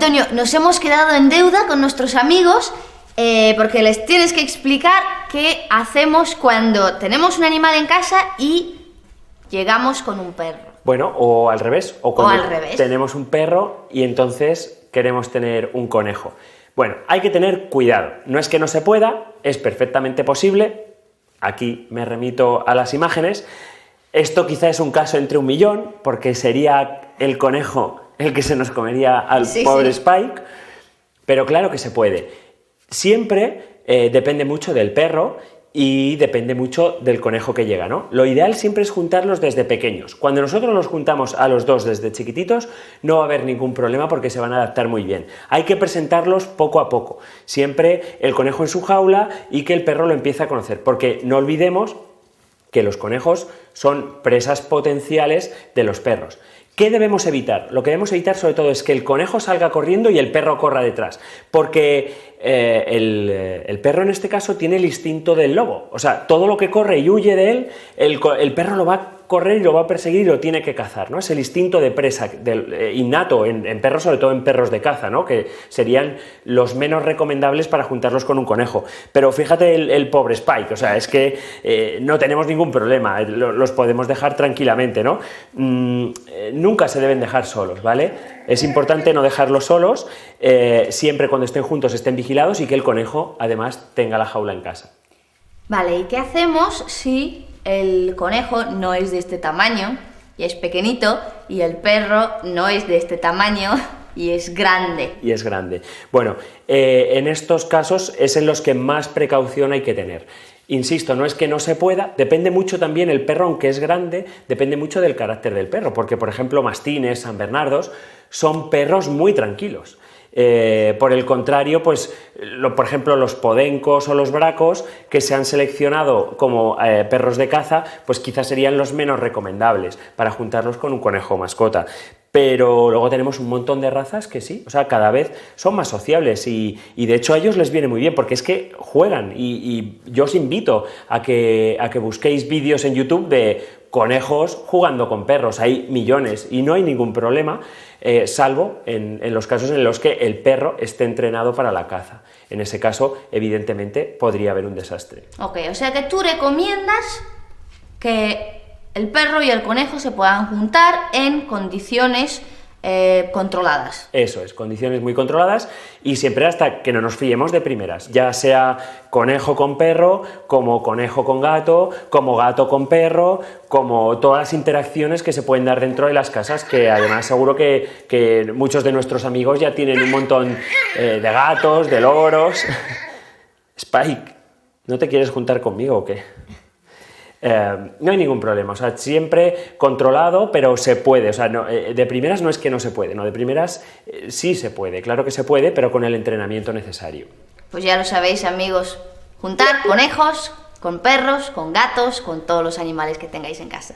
Antonio, nos hemos quedado en deuda con nuestros amigos porque les tienes que explicar qué hacemos cuando tenemos un animal en casa y llegamos con un perro. Bueno, o al revés, o cuando al revés. tenemos un perro y entonces queremos tener un conejo. Bueno, hay que tener cuidado. No es que no se pueda, es perfectamente posible. Aquí me remito a las imágenes. Esto quizá es un caso entre un millón, porque sería el conejo el que se nos comería al pobre Spike, pero claro que se puede. Siempre depende mucho del perro y depende mucho del conejo que llega, ¿no? Lo ideal siempre es juntarlos desde pequeños. Cuando nosotros los juntamos a los dos desde chiquititos, no va a haber ningún problema porque se van a adaptar muy bien. Hay que presentarlos poco a poco. Siempre el conejo en su jaula y que el perro lo empiece a conocer, porque no olvidemos que los conejos son presas potenciales de los perros. ¿Qué debemos evitar? Lo que debemos evitar sobre todo es que el conejo salga corriendo y el perro corra detrás, porque el perro en este caso tiene el instinto del lobo, o sea, todo lo que corre y huye de él, el perro lo va a correr y lo va a perseguir y lo tiene que cazar, ¿no? Es el instinto de presa innato en perros, sobre todo en perros de caza, ¿no? Que serían los menos recomendables para juntarlos con un conejo. Pero fíjate el pobre Spike, o sea, es que no tenemos ningún problema, los podemos dejar tranquilamente, ¿no? Nunca se deben dejar solos, ¿vale? Es importante no dejarlos solos, siempre cuando estén juntos estén vigilados y que el conejo además tenga la jaula en casa. Vale, ¿y qué hacemos si el conejo no es de este tamaño y es pequeñito y el perro no es de este tamaño y es grande? Y es grande. Bueno, en estos casos es en los que más precaución hay que tener. Insisto, no es que no se pueda, depende mucho también el perro, aunque es grande, depende mucho del carácter del perro, porque por ejemplo mastines, san bernardos, son perros muy tranquilos. Por el contrario, pues, por ejemplo, los podencos o los bracos que se han seleccionado como perros de caza, pues quizás serían los menos recomendables para juntarlos con un conejo mascota. Pero luego tenemos un montón de razas que sí, o sea, cada vez son más sociables y de hecho a ellos les viene muy bien porque es que juegan y yo os invito a que busquéis vídeos en YouTube de conejos jugando con perros, hay millones y no hay ningún problema, salvo en los casos en los que el perro esté entrenado para la caza. En ese caso, evidentemente, podría haber un desastre. Ok, o sea que tú recomiendas que el perro y el conejo se puedan juntar en condiciones controladas. Eso es, condiciones muy controladas y siempre hasta que no nos fiemos de primeras, ya sea conejo con perro, como conejo con gato, como gato con perro, como todas las interacciones que se pueden dar dentro de las casas, que además seguro que muchos de nuestros amigos ya tienen un montón de gatos, de loros. Spike, ¿no te quieres juntar conmigo o qué? No hay ningún problema, o sea, siempre controlado, pero se puede, o sea, no, de primeras no es que no se puede, no, de primeras sí se puede, claro que se puede, pero con el entrenamiento necesario. Pues ya lo sabéis, amigos, juntar conejos con perros, con gatos, con todos los animales que tengáis en casa.